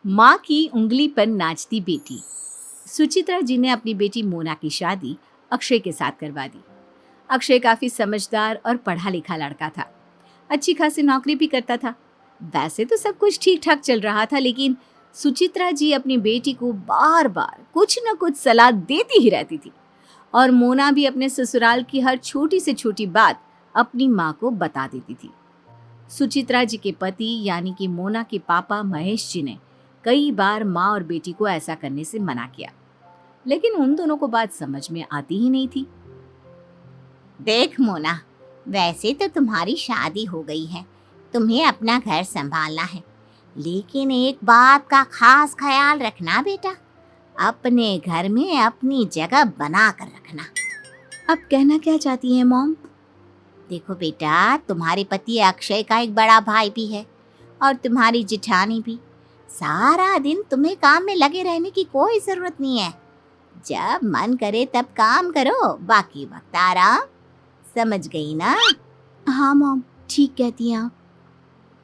माँ की उंगली पर नाचती बेटी। सुचित्रा जी ने अपनी बेटी मोना की शादी अक्षय के साथ करवा दी। अक्षय काफी समझदार और पढ़ा लिखा लड़का था। अच्छी खासी नौकरी भी करता था। वैसे तो सब कुछ ठीक ठाक चल रहा था, लेकिन सुचित्रा जी अपनी बेटी को बार बार कुछ न कुछ सलाह देती ही रहती थी और मोना भी अपने ससुराल की हर छोटी से छोटी बात अपनी माँ को बता देती थी। सुचित्रा जी के पति यानी कि मोना के पापा महेश जी ने कई बार माँ और बेटी को ऐसा करने से मना किया, लेकिन उन दोनों को बात समझ में आती ही नहीं थी। देख मोना, वैसे तो तुम्हारी शादी हो गई है, तुम्हें अपना घर संभालना है, लेकिन एक बात का खास ख्याल रखना बेटा, अपने घर में अपनी जगह बना कर रखना। अब कहना क्या चाहती हैं मॉम? देखो बेटा, तुम्हारे पति अक्षय का एक बड़ा भाई भी है और तुम्हारी जेठानी भी। सारा दिन तुम्हें काम में लगे रहने की कोई जरूरत नहीं है। जब मन करे तब काम करो, बाकी वक्त आराम। समझ गई ना? हाँ मॉम, ठीक कहती हैं आप।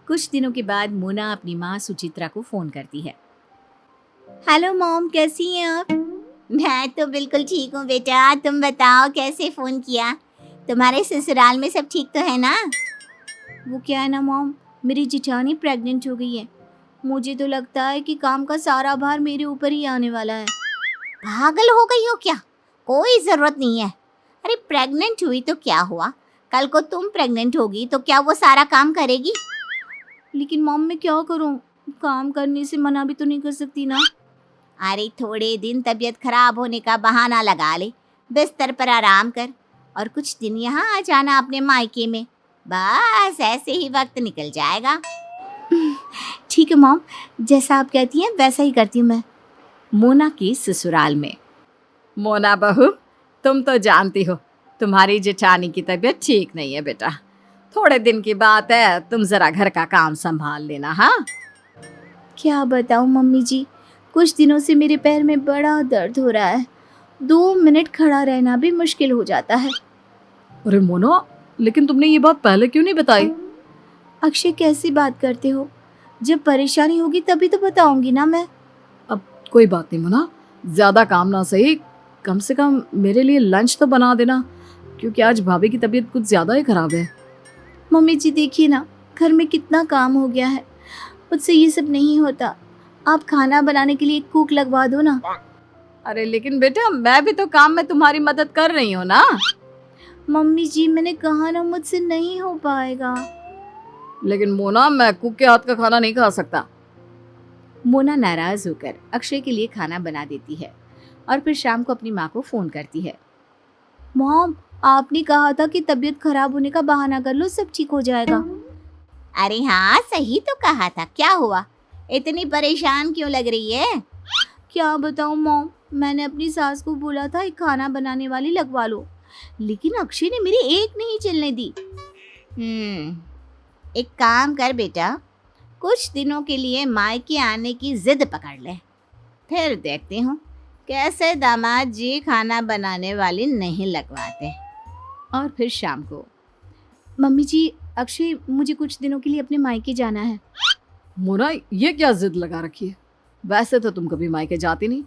कुछ दिनों के बाद मोना अपनी माँ सुचित्रा को फोन करती है। हेलो मॉम, कैसी हैं आप? मैं तो बिल्कुल ठीक हूँ बेटा, तुम बताओ कैसे फोन किया? तुम्हारे ससुराल में सब ठीक तो है ना? वो क्या है ना मॉम, मेरी जेठानी प्रेग्नेंट हो गई है। मुझे तो लगता है कि काम का सारा भार मेरे ऊपर ही आने वाला है। पागल हो गई हो क्या? कोई जरूरत नहीं है। अरे प्रेग्नेंट हुई तो क्या हुआ, कल को तुम प्रेग्नेंट होगी तो क्या वो सारा काम करेगी? लेकिन मॉम मैं क्या करूं, काम करने से मना भी तो नहीं कर सकती ना। अरे थोड़े दिन तबीयत खराब होने का बहाना लगा ले, बिस्तर पर आराम कर और कुछ दिन यहाँ आ जाना अपने मायके में। बस ऐसे ही वक्त निकल जाएगा। ठीक है मॉम, जैसा आप कहती हैं वैसा ही करती हूँ मैं। मोना के ससुराल में। मोना बहू, तुम तो जानती हो तुम्हारी जेठानी की तबीयत ठीक नहीं है बेटा। थोड़े दिन की बात है, तुम जरा घर का काम संभाल लेना। हाँ, क्या बताऊँ मम्मी जी, कुछ दिनों से मेरे पैर में बड़ा दर्द हो रहा है। 2 मिनट खड़ा रहना भी मुश्किल हो जाता है। अरे मोना, लेकिन तुमने ये बात पहले क्यों नहीं बताई? अक्षय, कैसी बात करते हो? जब परेशानी होगी तभी तो बताऊंगी ना मैं। अब कोई बात नहीं मोना, ज्यादा काम ना सही, कम से कम मेरे लिए लंच तो बना देना, क्योंकि आज भाभी की तबीयत कुछ ज्यादा ही खराब है। मम्मी जी देखिए ना, घर में कितना काम हो गया है, मुझसे ये सब नहीं होता। आप खाना बनाने के लिए एक कुक लगवा दो ना। अरे लेकिन बेटा, मैं भी तो काम में तुम्हारी मदद कर रही हूँ ना। मम्मी जी मैंने कहा ना, मुझसे नहीं हो पाएगा। लेकिन मोना, मैं कुक के हाथ का खाना नहीं खा सकता। मोना नाराज होकर अक्षय के लिए खाना बना देती है और फिर शाम को अपनी माँ को फोन करती है। मॉम, आपने कहा था कि तबीयत खराब होने का बहाना कर लो, सब ठीक हो जाएगा। अरे हाँ, सही तो कहा था। क्या हुआ, इतनी परेशान क्यों लग रही है? क्या बताऊँ मॉम, मैंने अपनी सास को बोला था एक खाना बनाने वाली लगवा लो, लेकिन अक्षय ने मेरी एक नहीं चलने दी। एक काम कर बेटा, कुछ दिनों के लिए मायके आने की जिद पकड़ ले, फिर देखती हूँ कैसे दामाद जी खाना बनाने वाली नहीं लगवाते। और फिर शाम को, मम्मी जी अक्षय, मुझे कुछ दिनों के लिए अपने मायके जाना है। मोना, ये क्या जिद लगा रखी है? वैसे तो तुम कभी मायके जाती नहीं,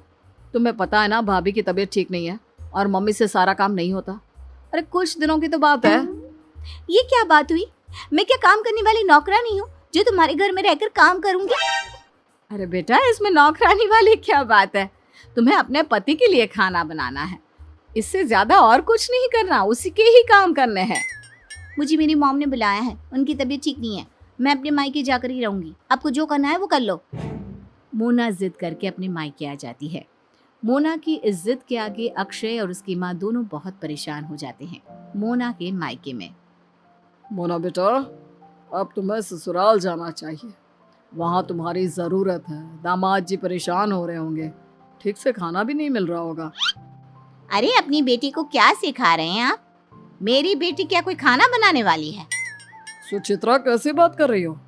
तुम्हें पता है ना भाभी की तबीयत ठीक नहीं है और मम्मी से सारा काम नहीं होता। अरे कुछ दिनों की तो बात है। ये क्या बात हुई? मैं क्या काम करने वाली नौकरानी हूँ जो तुम्हारे घर में रहकर काम करूंगी? अरे बेटा, इसमें नौकरानी वाली क्या बात है? तुम्हें अपने पति के लिए खाना बनाना है, इससे ज्यादा और कुछ नहीं करना, उसी के ही काम करने हैं। मुझे मेरी मॉम ने बुलाया है, उनकी तबीयत ठीक नहीं है, मैं अपने मायके जाकर ही रहूंगी। आपको जो करना है वो कर लो। मोना जिद करके अपने मायके आ जाती है। मोना की इस जिद के आगे अक्षय और उसकी माँ दोनों बहुत परेशान हो जाते हैं। मोना के मायके में। मोना बेटा, अब तुम्हें ससुराल जाना चाहिए, वहाँ तुम्हारी ज़रूरत है। दामाद जी परेशान हो रहे होंगे, ठीक से खाना भी नहीं मिल रहा होगा। अरे अपनी बेटी को क्या सिखा रहे हैं आप? मेरी बेटी क्या कोई खाना बनाने वाली है? सुचित्रा, कैसी बात कर रही हो?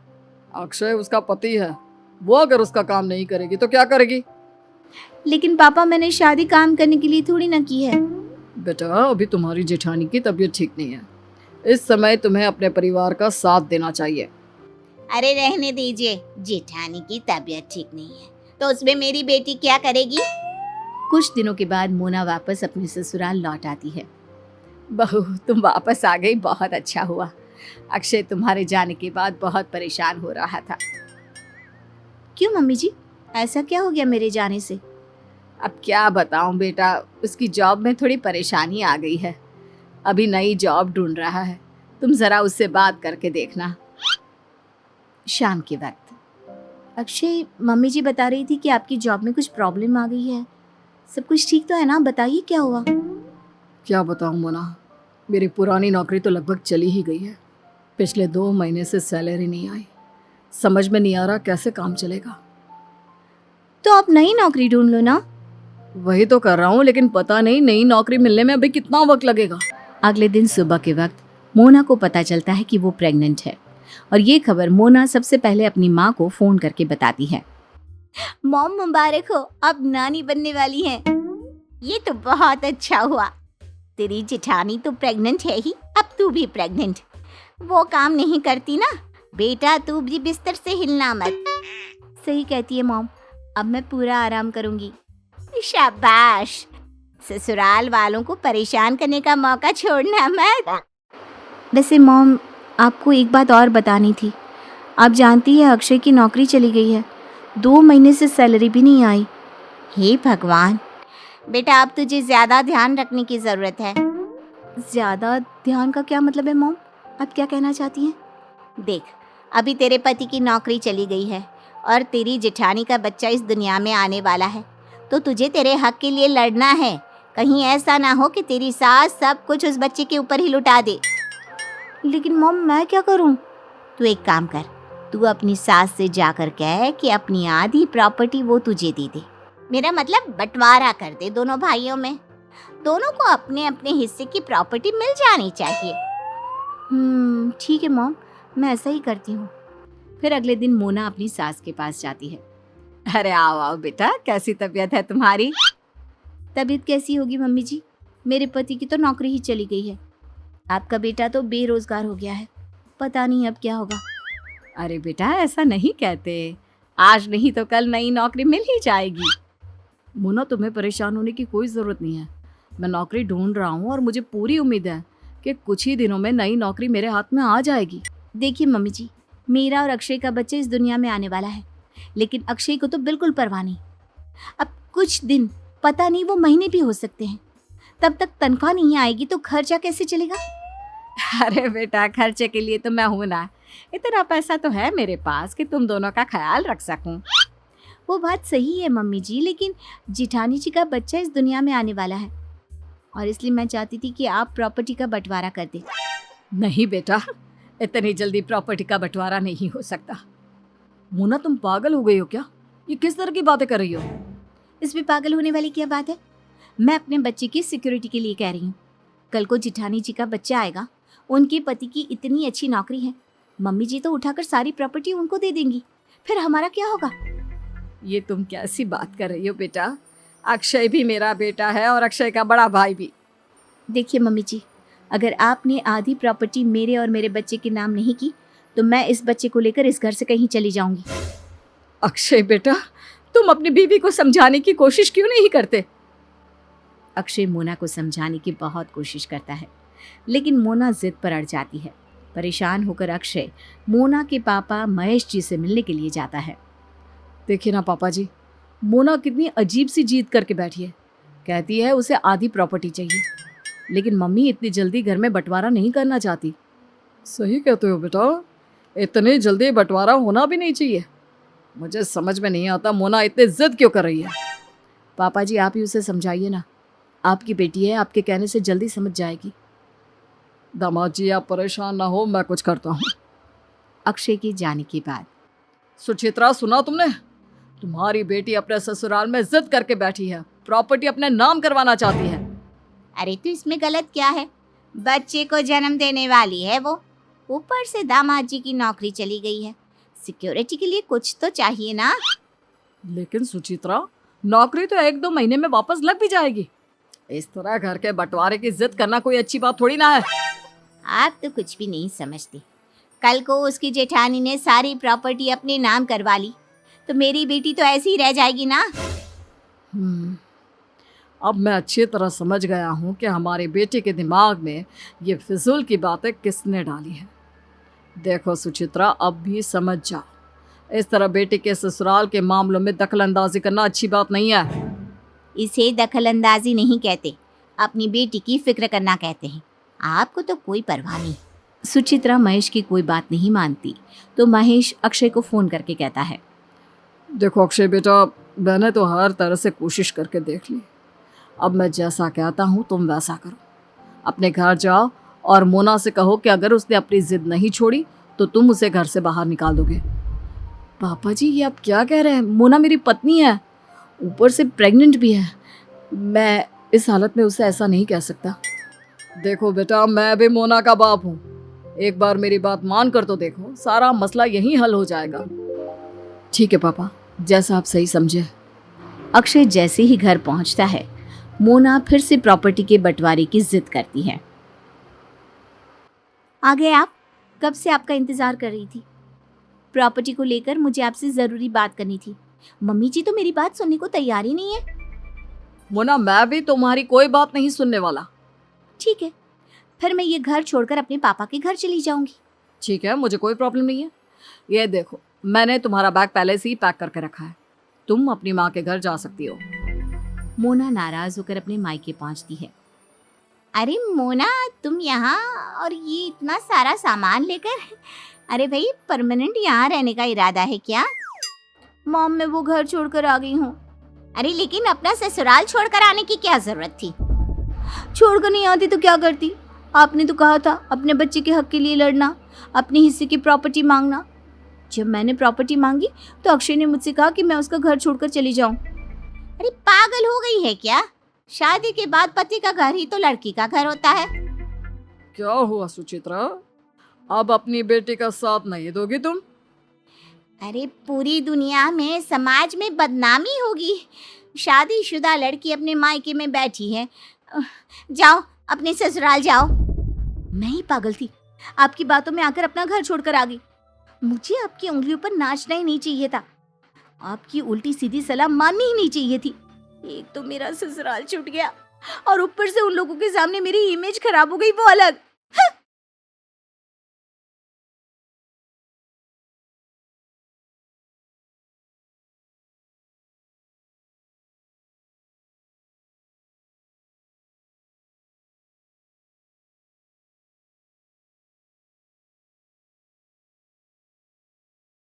अक्षय उसका पति है, वो अगर उसका काम नहीं करेगी तो क्या करेगी? लेकिन पापा, मैंने शादी काम करने के लिए थोड़ी ना की है। बेटा, अभी तुम्हारी जेठानी की तबीयत ठीक नहीं है, इस समय तुम्हें अपने परिवार का साथ देना चाहिए। अरे रहने दीजिए, जेठानी की तबीयत ठीक नहीं है तो उसमें मेरी बेटी क्या करेगी। कुछ दिनों के बाद मोना वापस अपने ससुराल लौट आती है। बहू, तुम वापस आ गई, बहुत अच्छा हुआ। अक्षय तुम्हारे जाने के बाद बहुत परेशान हो रहा था। क्यों मम्मी जी, ऐसा क्या हो गया मेरे जाने से? अब क्या बताऊं बेटा, उसकी जॉब में थोड़ी परेशानी आ गई है। अभी नई जॉब ढूंढ रहा है, तुम जरा उससे बात करके देखना। शाम के वक्त अक्षय, मम्मी जी बता रही थी कि आपकी जॉब में कुछ प्रॉब्लम आ गई है। सब कुछ ठीक तो है ना? बताइए क्या हुआ। क्या बताऊं मोना, मेरी पुरानी नौकरी तो लगभग चली ही गई है। पिछले 2 महीने से सैलरी नहीं आई। समझ में नहीं आ रहा कैसे काम चलेगा। तो आप नई नौकरी ढूंढ लो ना। वही तो कर रहा हूँ, लेकिन पता नहीं नई नौकरी मिलने में अभी कितना वक्त लगेगा। अगले दिन सुबह के वक्त मोना को पता चलता है कि वो प्रेग्नेंट है, और ये खबर मोना सबसे पहले अपनी माँ को फोन करके बताती है। मॉम मुबारक हो, अब नानी बनने वाली हैं। ये तो बहुत अच्छा हुआ। तेरी जेठानी तो प्रेग्नेंट है ही, अब तू भी प्रेग्नेंट। वो काम नहीं करती ना बेटा, तू भी बिस्तर से हिलना मत। सही कहती है मॉम, अब मैं पूरा आराम करूंगी। शाबाश, ससुराल वालों को परेशान करने का मौका छोड़ना मत। वैसे मॉम, आपको एक बात और बतानी थी। आप जानती है अक्षय की नौकरी चली गई है, 2 महीने से सैलरी भी नहीं आई। हे भगवान, बेटा अब तुझे ज्यादा ध्यान रखने की जरूरत है। ज्यादा ध्यान का क्या मतलब है मॉम? आप क्या कहना चाहती हैं? देख, अभी तेरे पति की नौकरी चली गई है और तेरी जेठानी का बच्चा इस दुनिया में आने वाला है, तो तुझे तेरे हक के लिए लड़ना है। कहीं ऐसा ना हो कि तेरी सास सब कुछ उस बच्चे के ऊपर ही लुटा दे। लेकिन मॉम, मैं क्या करूं? तू एक काम कर, तू अपनी सास से जाकर कह कि अपनी आधी प्रॉपर्टी वो तुझे दे दे। मेरा मतलब बंटवारा कर दे दोनों भाइयों में। दोनों को अपने अपने हिस्से की प्रॉपर्टी मिल जानी चाहिए। ठीक है मॉम, मैं ऐसा ही करती हूँ। फिर अगले दिन मोना अपनी सास के पास जाती है। अरे आओ आओ बेटा, कैसी तबीयत है तुम्हारी? तबीयत कैसी होगी मम्मी जी, मेरे पति की तो नौकरी ही चली गई है। आपका बेटा तो बेरोजगार हो गया है, पता नहीं अब क्या होगा। अरे बेटा, ऐसा नहीं कहते, आज नहीं तो कल नई नौकरी मिल ही जाएगी। मोना, तुम्हें परेशान होने की कोई ज़रूरत नहीं है। मैं नौकरी ढूंढ रहा हूँ और मुझे पूरी उम्मीद है कि कुछ ही दिनों में नई नौकरी मेरे हाथ में आ जाएगी। देखिए मम्मी जी, मेरा और अक्षय का बच्चा इस दुनिया में आने वाला है, लेकिन अक्षय को तो बिल्कुल परवाह नहीं। अब कुछ दिन, पता नहीं वो महीने भी हो सकते हैं, तब तक तनख्वाह नहीं आएगी तो खर्चा कैसे चलेगा? अरे बेटा, खर्चे के लिए तो मैं हूं ना। इतना पैसा तो है मेरे पास कि तुम दोनों का ख्याल रख सकूं। वो बात सही है मम्मी जी, लेकिन जिठानी जी का बच्चा इस दुनिया में आने वाला है और इसलिए मैं चाहती थी कि आप प्रॉपर्टी का बंटवारा कर दें। नहीं बेटा, इतनी जल्दी प्रॉपर्टी का बंटवारा नहीं हो सकता। मोना, तुम पागल हो गई हो क्या? ये किस तरह की बातें कर रही हो? इसमें पागल होने वाली क्या बात है? मैं अपने बच्चे की सिक्योरिटी के लिए कह रही हूँ। कल को जिठानी जी का बच्चा आएगा, उनके पति की इतनी अच्छी नौकरी है, मम्मी जी तो उठाकर सारी प्रॉपर्टी उनको दे देंगी, फिर हमारा क्या होगा? ये तुम कैसी बात कर रही हो बेटा? अक्षय भी मेरा बेटा है और अक्षय का बड़ा भाई भी। देखिए मम्मी जी, अगर आपने आधी प्रॉपर्टी मेरे और मेरे बच्चे के नाम नहीं की तो मैं इस बच्चे को लेकर इस घर से कहीं चली जाऊंगी। अक्षय बेटा, तुम अपनी बीवी को समझाने की कोशिश क्यों नहीं करते? अक्षय मोना को समझाने की बहुत कोशिश करता है, लेकिन मोना जिद पर अड़ जाती है। परेशान होकर अक्षय मोना के पापा महेश जी से मिलने के लिए जाता है। देखिए ना पापा जी, मोना कितनी अजीब सी जिद करके बैठी है। कहती है उसे आधी प्रॉपर्टी चाहिए, लेकिन मम्मी इतनी जल्दी घर में बंटवारा नहीं करना चाहती। सही कहते हो बेटा, इतने जल्दी बंटवारा होना भी नहीं चाहिए। मुझे समझ में नहीं आता मोना इतनी जिद क्यों कर रही है। पापा जी, आप ही उसे समझाइए ना, आपकी बेटी है, आपके कहने से जल्दी समझ जाएगी। दामाद जी, आप परेशान ना हो, मैं कुछ करता हूँ। अक्षय के जाने के बाद सुचित्रा, सुना तुमने? तुम्हारी बेटी अपने ससुराल में जिद करके बैठी है, प्रॉपर्टी अपने नाम करवाना चाहती है। अरे तो इसमें गलत क्या है? बच्चे को जन्म देने वाली है वो, ऊपर से दामाद जी की नौकरी चली गई है, सिक्योरिटी के लिए कुछ तो चाहिए ना। लेकिन सुचित्रा, नौकरी तो 1-2 महीने में वापस लग भी जाएगी। इस तरह घर के बंटवारे की जिद करना कोई अच्छी बात थोड़ी ना है। आप तो कुछ भी नहीं समझते। कल को उसकी जेठानी ने सारी प्रॉपर्टी अपने नाम करवा ली तो मेरी बेटी तो ऐसी ही रह जाएगी ना। अब मैं अच्छी तरह समझ गया हूँ कि हमारे बेटे के दिमाग में ये फिजूल की बातें किसने डाली हैं। देखो सुचित्रा, अब भी समझ जाओ, इस तरह बेटे के ससुराल के मामलों में दखलंदाजी करना अच्छी बात नहीं है। इसे दखलंदाजी नहीं कहते, अपनी बेटी की फिक्र करना कहते हैं। आपको तो कोई परवाह नहीं। सुचित्रा महेश की कोई बात नहीं मानती तो महेश अक्षय को फोन करके कहता है, देखो अक्षय बेटा, मैंने तो हर तरह से कोशिश करके देख ली। अब मैं जैसा कहता हूँ तुम वैसा करो। अपने घर जाओ और मोना से कहो कि अगर उसने अपनी जिद नहीं छोड़ी तो तुम उसे घर से बाहर निकाल दोगे। पापा जी, ये आप क्या कह रहे हैं? मोना मेरी पत्नी है, ऊपर से प्रेग्नेंट भी है। मैं इस हालत में उसे ऐसा नहीं कह सकता। देखो बेटा, मैं भी मोना का बाप हूँ, एक बार मेरी बात मान कर तो देखो, सारा मसला यहीं हल हो जाएगा। ठीक है पापा, जैसा आप सही समझे। अक्षय जैसे ही घर पहुंचता है, मोना फिर से प्रॉपर्टी के बंटवारे की जिद करती है। आ गए आप? कब से आपका इंतजार कर रही थी। प्रॉपर्टी को लेकर मुझे आपसे जरूरी बात करनी थी। मम्मी जी तो मेरी बात सुनने को तैयार ही नहीं है। मोना, मैं भी तुम्हारी कोई बात नहीं सुनने वाला। ठीक है, फिर मैं ये घर छोड़कर अपने पापा के घर चली जाऊंगी। ठीक है, मुझे कोई प्रॉब्लम नहीं है। ये देखो, मैंने तुम्हारा बैग पहले से ही पैक करके रखा है, तुम अपनी माँ के घर जा सकती हो। मोना नाराज होकर अपने मायके पहुंचती है। अरे मोना, तुम यहाँ और ये इतना सारा सामान लेकर? अरे भाई, परमानेंट यहाँ रहने का इरादा है क्या? मॉम, मैं वो घर छोड़कर आ गई हूँ। अरे लेकिन अपना ससुराल छोड़कर आने की क्या जरूरत थी? छोड़कर नहीं आती तो क्या करती? आपने तो कहा था अपने बच्चे के हक के लिए लड़ना, अपने हिस्से की प्रॉपर्टी मांगना। जब मैंने प्रॉपर्टी मांगी तो अक्षय ने मुझसे कहा कि मैं उसका घर छोड़कर चली जाऊं। अरे पागल हो गई है क्या? शादी के बाद पति का घर ही तो लड़की का घर होता है। क्या हुआ सुचित्रा, अब अपनी बेटी का साथ नहीं दोगी तुम? अरे पूरी दुनिया में, समाज में बदनामी होगी। शादीशुदा लड़की अपने मायके में बैठी है। जाओ, अपने ससुराल जाओ। मैं ही पागल थी, आपकी बातों में आकर अपना घर छोड़कर आ गई। मुझे आपकी उंगलियों पर नाचना ही नहीं चाहिए था, आपकी उल्टी सीधी सलाह माननी ही नहीं चाहिए थी। एक तो मेरा ससुराल छूट गया और ऊपर से उन लोगों के सामने मेरी इमेज खराब हो गई, वो अलग।